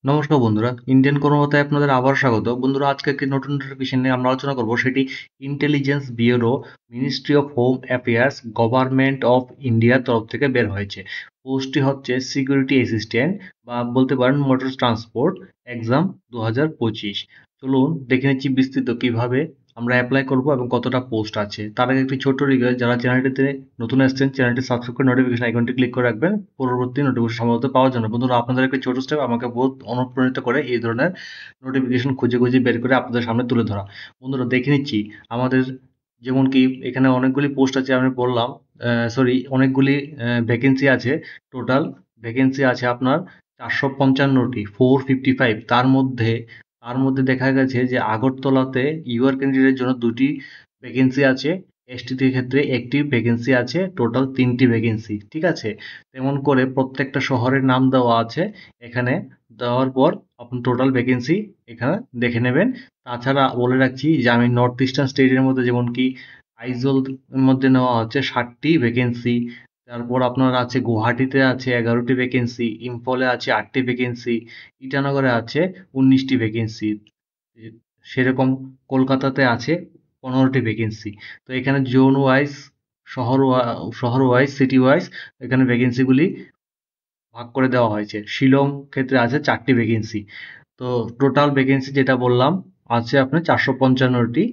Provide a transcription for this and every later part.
নমস্কার বন্ধুরা, ইন্ডিয়ান কর্মকর্তায় আপনাদের আবার স্বাগত। বন্ধুরা, আজকে একটি নতুন নোটিফিকেশন নিয়ে আমরা আলোচনা করব। সেটি intelligence bureau, ministry of home affairs, government of ইন্ডিয়ার তরফ থেকে বের হয়েছে। পোস্টটি হচ্ছে সিকিউরিটি অ্যাসিস্ট্যান্ট বা বলতে পারেন মোটর ট্রান্সপোর্ট এক্সাম 2025। চলুন দেখে নিচ্ছি বিস্তৃত কিভাবে আমরা অ্যাপ্লাই করব এবং কতটা পোস্ট আছে। তার আগে একটি ছোট্ট রিকোয়েস্ট, যারা চ্যানেলটিতে নতুন আসছেন চ্যানেলটি সাবস্ক্রাইব করে নোটিফিকেশন আইকনটি ক্লিক করে রাখবেন পরবর্তী নোটিফিকেশন সম্ভবত পাওয়ার জন্য। বন্ধুরা, আপনাদের একটি ছোট স্টেপ আমাকে বহুত অনুপ্রাণিত করে এই ধরনের নোটিফিকেশন খুঁজে খুঁজে বের করে আপনাদের সামনে তুলে ধরা। বন্ধুরা, দেখে নিচ্ছি আমাদের যেমন কি এখানে অনেকগুলি পোস্ট আছে, আমি বললাম অনেকগুলি ভ্যাকেন্সি আছে। টোটাল ভ্যাকেন্সি আছে আপনার 455টি, 455। তার মধ্যে দেখা গেছে যে আগরতলাতে ইউআর ক্যান্ডিডেটের জন্য 2টি ভ্যাকেন্সি আছে, এসটিতে ক্ষেত্রে একটি ভ্যাকেন্সি আছে, টোটাল 3টি ভ্যাকেন্সি। ঠিক আছে, তেমন করে প্রত্যেকটা শহরের নাম দেওয়া আছে এখানে। দেওয়ার পর আপনি টোটাল ভ্যাকেন্সি এখানে দেখে নেবেন। তাছাড়া বলে রাখছি যে আমি নর্থ ইস্টার্ন স্টেটের মধ্যে যেমন কি আইজল মধ্যে নেওয়া হচ্ছে 60টি ভ্যাকেন্সি। তারপর আপনার আছে গুয়াহাটিতে আছে 11টি ভ্যাকেন্সি, ইম্ফলে আছে 8টি ভ্যাকেন্সি, ইটানগরে আছে 19টি ভ্যাকেন্সি। সেরকম কলকাতাতে আছে 15টি ভ্যাকেন্সি। তো এখানে জোন ওয়াইজ, শহর ওয়াইজ, সিটি ওয়াইজ এখানে ভ্যাকেন্সিগুলি ভাগ করে দেওয়া হয়েছে। শিলং ক্ষেত্রে আছে 4টি ভ্যাকেন্সি। তো টোটাল ভ্যাকেন্সি যেটা বললাম আছে আপনার 455টি।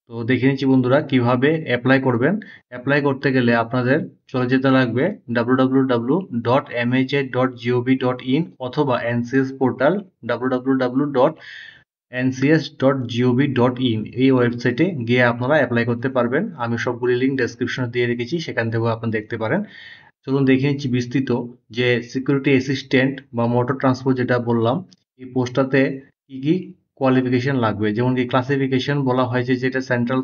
তো দেখে নিচ্ছি বন্ধুরা কিভাবে অ্যাপ্লাই করবেন। অ্যাপ্লাই করতে গেলে আপনাদের চলে যেতে লাগবে www.mha.gov.in অথবা এনসিএস পোর্টাল www.ncs.gov.in এই ওয়েবসাইটে গিয়ে আপনারা অ্যাপ্লাই করতে পারবেন। আমি সবগুলি লিঙ্ক ডেসক্রিপশনে দিয়ে রেখেছি, সেখান থেকেও আপনারা দেখতে পারেন। চলুন দেখে নিচ্ছি বিস্তৃত যে সিকিউরিটি অ্যাসিস্ট্যান্ট বা মোটর ট্রান্সপোর্ট যেটা বললাম, এই পোস্টটাতে কি কি কোয়ালিফিকেশন লাগবে। যেমন কি ক্লাসিফিকেশন বলা হয়েছে যেটা সেন্ট্রাল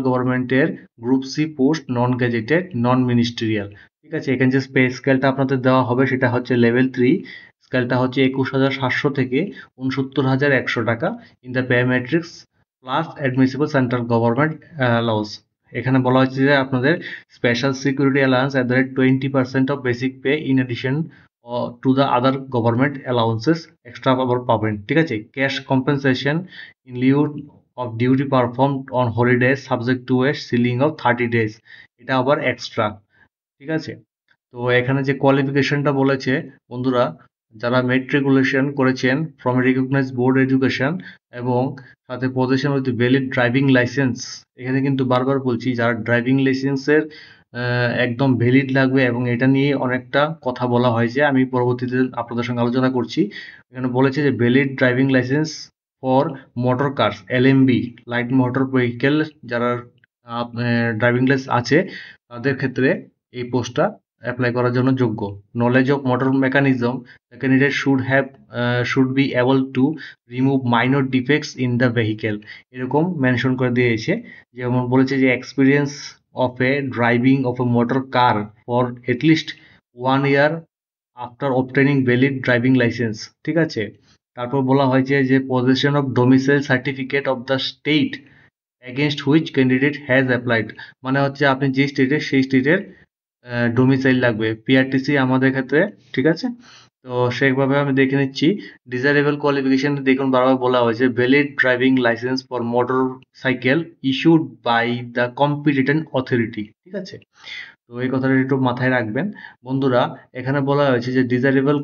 গভর্নমেন্টের group C post, non gazetted, non ministerial. ঠিক আছে, এখানে যে পে স্কেলটা আপনাদের দেওয়া হবে সেটা হচ্ছে লেভেল 3। স্কেলটা হচ্ছে 21,700 থেকে 69,100 টাকা in the pay matrix plus admissible central government loss. এখানে বলা হচ্ছে যে আপনাদের special security allowance at the rate 20% of basic pay in addition to the other government allowances extra আবার পাবেন। ঠিক আছে, cash compensation in Liu of duty perform on holidays subject to A ceiling of 30 days, এটা আবার extra. ঠিক আছে, তো এখানে যে কোয়ালিফিকেশনটা বলেছে বন্ধুরা, যারা মেট্রিকুলেশন করেছেন ফ্রম রিকগনাইজ বোর্ড এডুকেশন এবং সাথে position with valid driving licence. এখানে কিন্তু বারবার বলছি, যারা ড্রাইভিং লাইসেন্সের একদম ভ্যালিড লাগবে এবং এটা নিয়ে অনেকটা কথা বলা হয়েছে, আমি পরবর্তীতে আপনাদের সঙ্গে আলোচনা করছি। এখানে বলেছে যে valid driving licence for motor cars, LMV, light motor vehicle, যারা ড্রাইভিং লাইসেন্স আছে তাদের ক্ষেত্রে এই পোস্টটা অ্যাপ্লাই করার জন্য যোগ্য। Knowledge of motor mechanism, the candidate should be able to remove minor defects in the vehicle, এরকম মেনশন করে দিয়েছে। যেমন বলেছে যে experience of a driving of a motor car for at least 1 year after obtaining valid driving licence. ঠিক আছে, তারপর বলা হয়েছে যে position of domicile certificate of the state against which candidate has applied, মানে হচ্ছে আপনি যে স্টেটের সেই স্টেটের ডোমিসাইল লাগবে, পিআরটিসি আমাদের ক্ষেত্রে। ঠিক আছে, তো সেইভাবে আমি দেখে নিচ্ছি। ডিজারেবল কোয়ালিফিকেশন দেখুন বারবার বলা হয়েছে valid driving licence for motor cycle issued by the competent authority. ঠিক আছে, তো এই কথাটা একটু মাথায় রাখবেন বন্ধুরা। এখানে বলা হয়েছে যে ডিজারেবল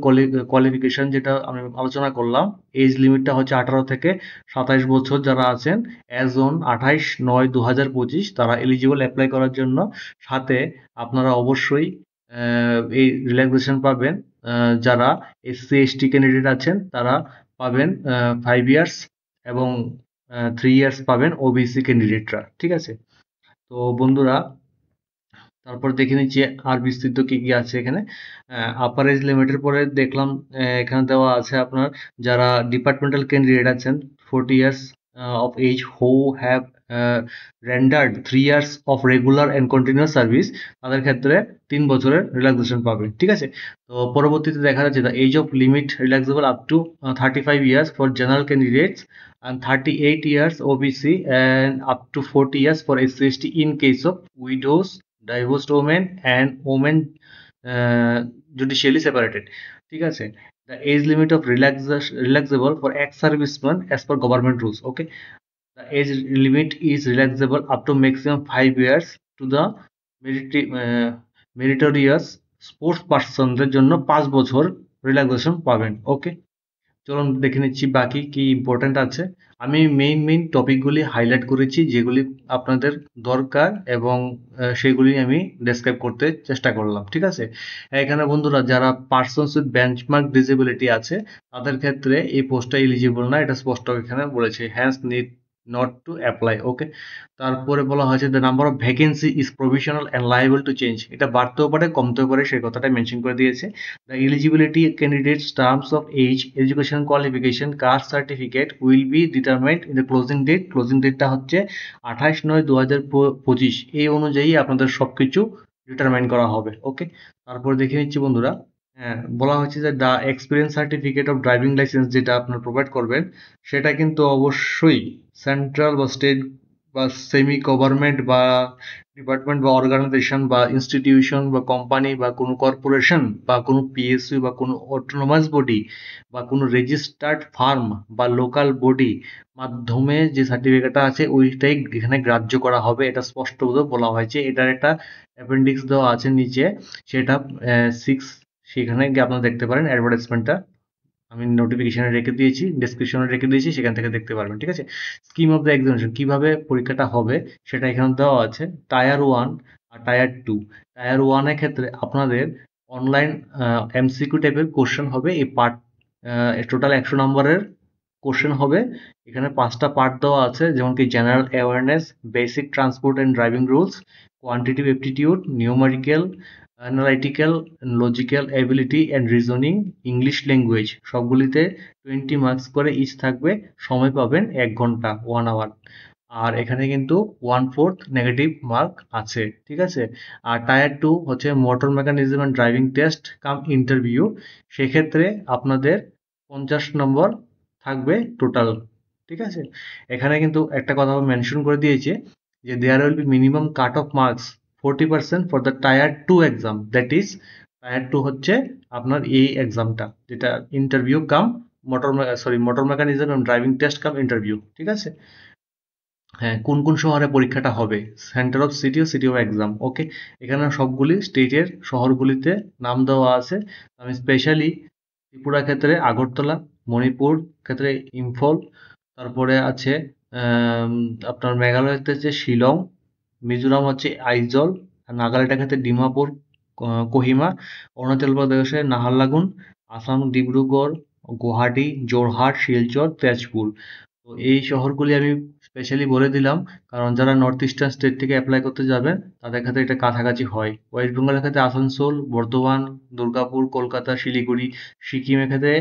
কোয়ালিফিকেশন যেটা আমি আলোচনা করলাম, এজ লিমিটটা হচ্ছে 18 থেকে 27 বছর যারা আছেন অ্যাজ অন 28/9/2025 তারা এলিজিবল অ্যাপ্লাই করার জন্য। সাথে আপনারা অবশ্যই এই রিল্যাক্সেশন পাবেন। যারা এসসি এসটি ক্যান্ডিডেট আছেন তারা পাবেন 5 ইয়ার্স এবং 3 ইয়ার্স পাবেন ওবিসি ক্যান্ডিডেটরা। ঠিক আছে, তো বন্ধুরা তারপর দেখে নিচ্ছি আর বিস্তৃত কি কি আছে এখানে। আপার এজ লিমিটের পরে দেখলাম এখানে দেওয়া আছে আপনার যারা ডিপার্টমেন্টাল ক্যান্ডিডেট আছেন 40 years of age who have rendered 3 years of regular and continuous service, তাদের ক্ষেত্রে 3 বছরের রিল্যাক্সেশন পাবে। ঠিক আছে, তো পরবর্তীতে দেখা যাচ্ছে the age of limit relaxable up to 35 years for general candidates and 38 years OBC and up to 40 years for SC/ST in case of widows, divorced women and women judicially separated। ঠিক আছে, The age limit of relaxable for ex-servicemen as per government rules. Okay, the age limit is relaxable up to maximum 5 years to the meritorious sports পার্সনদের জন্য 5 বছর relaxation পাবেন। ওকে, চলুন দেখে নিচ্ছি বাকি কি ইম্পর্টেন্ট আছে। আমি মেইন টপিকগুলি হাইলাইট করেছি যেগুলি আপনাদের দরকার এবং সেগুলি আমি ডেসক্রাইব করতে চেষ্টা করলাম। ঠিক আছে, এখানে বন্ধুরা যারা পার্সনস উইথ বেঞ্চমার্ক ডিসেবিলিটি আছে তাদের ক্ষেত্রে এই পোস্টটা এলিজিবল না, এটা স্পষ্ট এখানে বলেছে, hence need not to apply. Okay, তারপরে বলা হয়েছে the number of vacancy is provisional and liable to change, এটা বাড়তেও পারে কমতেও পারে, সেই কথাটা মেনশন করে দিয়েছে। The eligibility candidates terms of age, education qualification, caste certificate will be determined in the closing date. Closing date টা হচ্ছে 28/9/2025, এই অনুযায়ী আপনাদের সবকিছু ডিটারমাইন করা হবে। ওকে, তারপর দেখে নিচ্ছি বন্ধুরা, হ্যাঁ বলা হচ্ছে যে the experience certificate of driving licence যেটা আপনারা প্রোভাইড করবেন সেটা কিন্তু অবশ্যই সেন্ট্রাল বা স্টেট বা সেমি গভর্নমেন্ট বা ডিপার্টমেন্ট বা অর্গানাইজেশন বা ইনস্টিটিউশন বা কোম্পানি বা কোনো কর্পোরেশন বা কোনো পিএসইউ বা কোনো অটোনোমাস বডি বা কোনো রেজিস্টার্ড ফার্ম বা লোকাল বডি মাধ্যমে যে সার্টিফিকেটটা আছে ওইটাই এখানে গ্রাহ্য করা হবে, এটা স্পষ্টভাবে বলা হয়েছে। এটার একটা অ্যাপেন্ডিক্স দেওয়া আছে নিচে, সেটা 6, সেখানে গিয়ে আপনারা দেখতে পারেন অ্যাডভার্টাইজমেন্টটা আমি নোটিফিকেশনে রেখে দিয়েছি, ডেসক্রিপশনে রেখে দিয়েছি, সেখান থেকে দেখতে পারবেন। ঠিক আছে, স্কিম অফ দ্য এক্সামিনেশন কিভাবে পরীক্ষাটা হবে সেটা এখানে দেওয়া আছে। টায়ার 1 আর টায়ার 2। টায়ার 1 এর ক্ষেত্রে আপনাদের অনলাইন এমসিকিউ টাইপের কোশ্চেন হবে, এই পার্ট টোটাল 100 নম্বরের কোশ্চেন হবে। এখানে 5টা পার্ট দেওয়া আছে, যেমন কি general awareness, basic transport and driving rules, quantitative aptitude, numerical, analytical, logical ability and reasoning, English language, সবগুলিতে 20 মার্কস করে ইচ থাকবে। সময় পাবেন 1 ঘন্টা, 1 আওয়ার। আর এখানে কিন্তু 1/4 নেগেটিভ মার্ক আছে। ঠিক আছে, আর টায়ার 2 হচ্ছে motor mechanism and driving test cum interview, সেক্ষেত্রে আপনাদের 50 নম্বর থাকবে টোটাল। ঠিক আছে, এখানে কিন্তু একটা কথা মেনশন করে দিয়েছে যে there will be minimum cut off marks 40% for the tier 2 exam, that is tier 2 হচ্ছে আপনার এই এক্সামটা যেটা ইন্টারভিউ কাম মোটর মেকানিজম এবং ড্রাইভিং টেস্ট কাম ইন্টারভিউ। ঠিক আছে, হ্যাঁ কোন শহরে পরীক্ষাটা হবে, সেন্টার অফ সিটি ও সিটি অফ এক্সাম। ওকে, এখানে সবগুলি স্টেটের শহরগুলিতে নাম দেওয়া আছে। আমি স্পেশালি ত্রিপুরা ক্ষেত্রে আগরতলা, মণিপুর ক্ষেত্রে ইম্ফল, তারপরে আছে আপনার মেঘালয়তে হচ্ছে শিলং, মিজোরাম হচ্ছে আইজল, আর নাগাল্যান্ডের ক্ষেত্রে ডিমাপুর, কোহিমা, অরুণাচল প্রদেশে নাহারলাগুন, আসাম ডিব্রুগড়, গুয়াহাটি, যোরহাট, শিলচর, তেজপুর। তো এই শহরগুলি আমি স্পেশালি বলে দিলাম কারণ যারা নর্থ ইস্টার্ন স্টেট থেকে অ্যাপ্লাই করতে যাবেন তাদের ক্ষেত্রে এটা কাছাকাছি হয়। ওয়েস্ট বেঙ্গলের ক্ষেত্রে আসানসোল, বর্ধমান, দুর্গাপুর, কলকাতা, শিলিগুড়ি, সিকিমের ক্ষেত্রে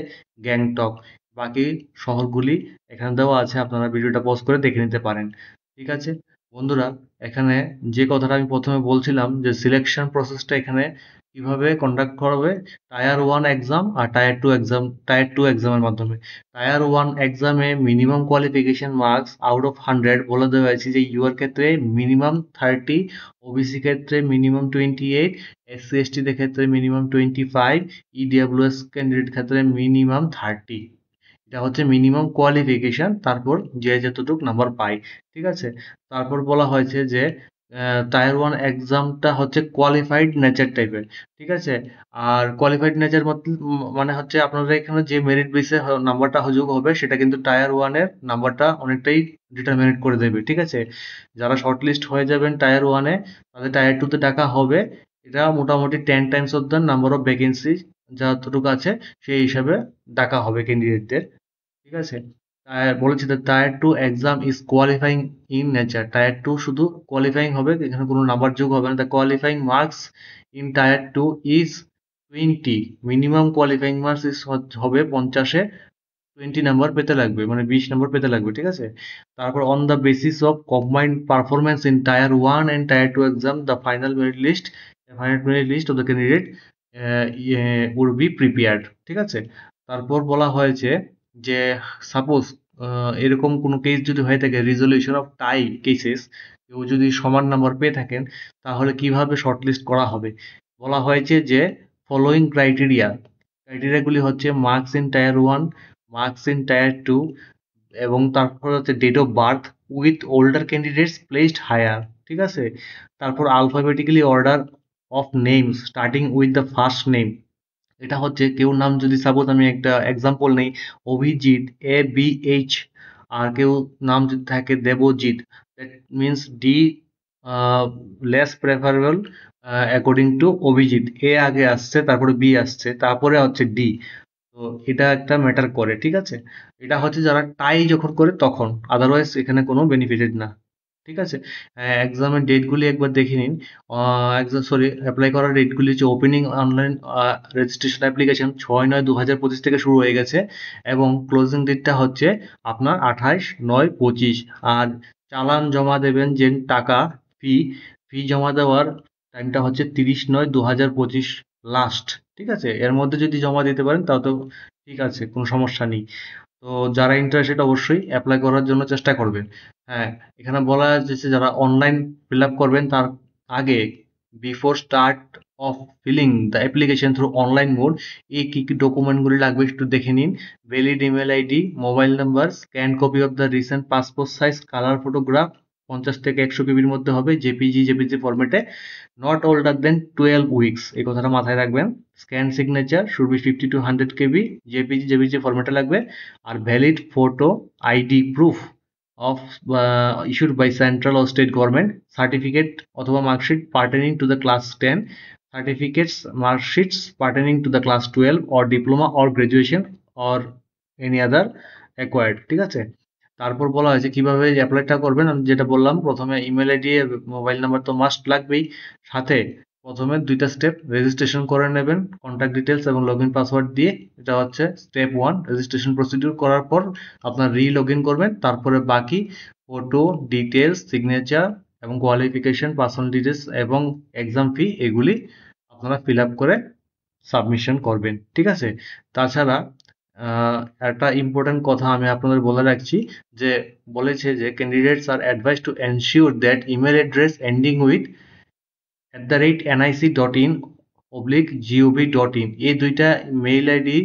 গ্যাংটক। বাকি শহরগুলি এখানে দেওয়া আছে, আপনারা ভিডিওটা পজ করে দেখে নিতে পারেন। ঠিক আছে বন্ধুরা, এখানে যে কথাটা আমি প্রথমে বলছিলাম যে সিলেকশন প্রসেসটা এখানে কিভাবে কন্ডাক্ট করা হবে, টায়ার 1 এক্সাম আর টায়ার 2 এক্সামের মাধ্যমে। টায়ার 1 এক্সামে minimum qualification marks out of 100 বলে দেওয়া হয়েছে যে ইউআর ক্ষেত্রে মিনিমাম 30, ওবিসি ক্ষেত্রে মিনিমাম 28, এসসি এসটিদের ক্ষেত্রে মিনিমাম 25, ইডব্লিউএস ক্যান্ডিডেট ক্ষেত্রে মিনিমাম 30। এটা হচ্ছে মিনিমাম কোয়ালিফিকেশন, তারপর যে যতটুকু নাম্বার পায়। ঠিক আছে, তারপর বলা হয়েছে যে টায়ার 1 এক্সামটা হচ্ছে কোয়ালিফাইড নেচার টাইপের। ঠিক আছে, আর কোয়ালিফাইড নেচার মানে হচ্ছে আপনাদের এখানে যে মেরিট বেসে নাম্বারটা যোগ হবে সেটা কিন্তু টায়ার 1 এর নাম্বারটা অনেকটাই ডিটারমিনেট করে দেবে। ঠিক আছে, যারা শর্টলিস্ট হয়ে যাবেন টায়ার 1 এ তাদের টায়ার 2 তে ডাকা হবে। এটা মোটামুটি 10 Times of the number of vacancy যতটুকু আছে সেই হিসাবে ডাকা হবে ক্যান্ডিডেটদের। ঠিক আছে, বলেছি যে tyre 2 exam is qualifying in nature, tyre 2 শুধু কোয়ালিফাইং হবে, এখানে কোনো নাম্বার যোগ হবে না। The qualifying marks in tier 2 is 20, minimum qualifying marks is হবে 50-এ 20 নাম্বার পেতে লাগবে, মানে 20 নাম্বার পেতে লাগবে। ঠিক আছে, তারপর on the basis of combined performance in tier 1 and tier 2 exam the final merit list of the candidate would be prepared. ঠিক আছে, তারপর বলা হয়েছে যে সাপোজ এরকম কোনো কেস যদি হয়ে থাকে, রিজলিউশন অফ টাই কেসেস, কেউ যদি সমান নাম্বার পেয়ে থাকেন তাহলে কিভাবে শর্টলিস্ট করা হবে। বলা হয়েছে যে ফলোয়িং ক্রাইটেরিয়া, ক্রাইটেরিয়াগুলি হচ্ছে marks in tier 1, marks in tier 2, এবং তারপর হচ্ছে date of birth with older candidates placed higher, ঠিক আছে। তারপর alphabetically order of names starting with the first name. এটা হচ্ছে কেউ নাম যদি সাপোজ আমি একটা এক্সাম্পল নেই, অভিজিৎ, ABH, আর কেউ নাম যদি থাকে Debjit, that means D less preferable according to Abhijit. A আগে আসছে, তারপরে বি আসছে, তারপরে হচ্ছে ডি। তো এটা একটা ম্যাটার করে, ঠিক আছে। এটা হচ্ছে যারা টাই যখন করে তখন, আদারওয়াইজ এখানে কোনো বেনিফিটেড না, ঠিক আছে। এক্সামের ডেটগুলি একবার দেখে নিন। এক্সাম সরি অ্যাপ্লাই করার ডেটগুলি হচ্ছে ওপেনিং অনলাইন রেজিস্ট্রেশন অ্যাপ্লিকেশন 6/9/2025 থেকে শুরু হয়ে গেছে, এবং ক্লোজিং ডেটটা হচ্ছে আপনার 28/9/25। আর চালান জমা দেবেন যে টাকা, ফি ফি জমা দেওয়ার টাইমটা হচ্ছে 30/9/2025 লাস্ট, ঠিক আছে। এর মধ্যে যদি জমা দিতে পারেন তাও তো ঠিক আছে, কোনো সমস্যা নেই। তো যারা ইন্টারেস্টেড অবশ্যই অ্যাপ্লাই করার জন্য চেষ্টা করবেন। হ্যাঁ, এখানে বলা যাচ্ছে যারা অনলাইন ফিল আপ করবেন তার আগে, before start of filling the application through online mode, এই কী কী ডকুমেন্টগুলি লাগবে একটু দেখে নিন। Valid email ID, mobile number, scan copy of the recent passport size colour photograph, 50 থেকে 100 কেবির মধ্যে হবে, জেপিজি ফরম্যাটে, নট older দেন 12 উইকস, এই কথাটা মাথায় রাখবেন। Scan signature should be 50 to 100 KB, JPG ফরম্যাটে লাগবে। আর valid photo ID proof of issued by central ও স্টেট গভর্নমেন্ট, সার্টিফিকেট অথবা marksheet pertaining to the class 10, certificates marksheets pertaining to the class 12 or diploma or graduation or any other acquired, ঠিক আছে। তারপর বলা হয়েছে কিভাবে অ্যাপ্লাইটা করবেন। আমি যেটা বললাম, প্রথমে ইমেল আইডি, মোবাইল নাম্বার তো মাস্ট লাগবেই, সাথে প্রথমে 2টা স্টেপ রেজিস্ট্রেশন করে নেবেন কন্ট্যাক্ট ডিটেলস এবং লগইন পাসওয়ার্ড দিয়ে। এটা হচ্ছে স্টেপ 1। রেজিস্ট্রেশন প্রসিডিউর করার পর আপনার লগইন করবেন, তারপরে বাকি ফটো ডিটেলস, সিগনেচার এবং কোয়ালিফিকেশন, পার্সোনাল ডিটেলস এবং এক্সাম ফি, এগুলি আপনারা ফিল আপ করে সাবমিশন করবেন, ঠিক আছে। তাছাড়া একটা ইম্পর্টেন্ট কথা আমি আপনাদের বলে রাখছি, যে বলেছে যে candidates are advice to ensure that email address ending with @nic.in/gov.in, এই দুইটা মেইল আইডি,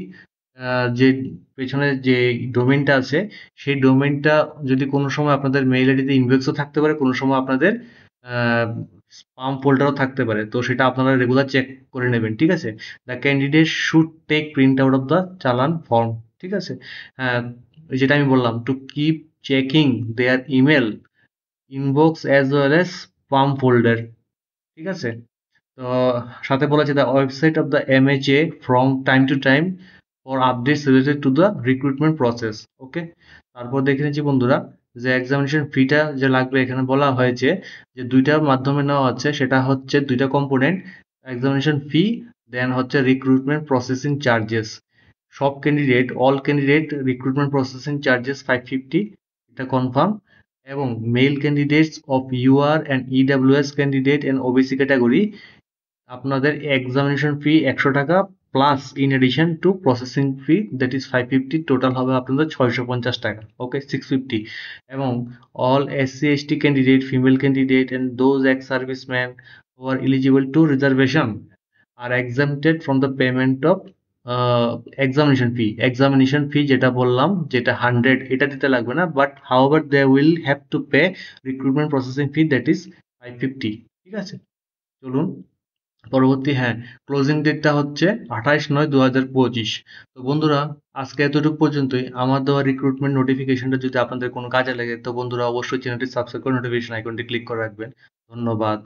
যে পেছনে যে ডোমেইনটা আছে সেই ডোমেইনটা যদি কোনো সময় আপনাদের মেইল আইডিতে ইনবক্সও থাকতে পারে, কোনো সময় আপনাদের স্পাম ফোল্ডারও থাকতে পারে, তো সেটা আপনারা রেগুলার চেক করে নেবেন, ঠিক আছে। The candidate should take print out of the challan form, ঠিক আছে। হ্যাঁ, যেটা আমি বললাম, to keep checking their email inbox as well as spam folder, ঠিক আছে। তো সাথে বলেছে the website of the MHA from time to time for updates related to the recruitment process, okay. তারপর দেখে নিচ্ছি বন্ধুরা, যে এক্সামিনেশন ফিটা যে লাগবে, এখানে বলা হয়েছে যে দুইটার মাধ্যমে নেওয়া হচ্ছে, সেটা হচ্ছে দুইটা কম্পোনেন্ট, এক্সামিনেশন ফি দেন হচ্ছে রিক্রুটমেন্ট প্রসেসিং চার্জেস। সব candidate, all candidate recruitment processing charges 550, এটা কনফার্ম। এবং male candidates of UR and EWS candidate and OBC category, আপনাদের এক্সামিনেশন ফি 100 টাকা plus in addition to processing fee that is 550, total হবে আপনাদের 650 টাকা, okay 650। এবং all SC/ST candidate, female candidate and those ex serviceman who are eligible to reservation are exempted from the payment of examination fee যেটা বললাম, যেটা 100, এটা দিতে লাগবে না, but however they will have to pay recruitment processing fee that is 550, ঠিক আছে। চলুন পরবর্তী, হ্যাঁ, ক্লোজিং ডেটটা হচ্ছে 28/9/2025। তো বন্ধুরা, আজকে এতটুকু পর্যন্তই। আমার দেওয়া রিক্রুটমেন্ট নোটিফিকেশনটা যদি আপনাদের কোনো কাজে লাগে, তো বন্ধুরা অবশ্যই চ্যানেলটি সাবস্ক্রাইব করে নোটিফিকেশন আইকনটি ক্লিক করে রাখবেন। ধন্যবাদ।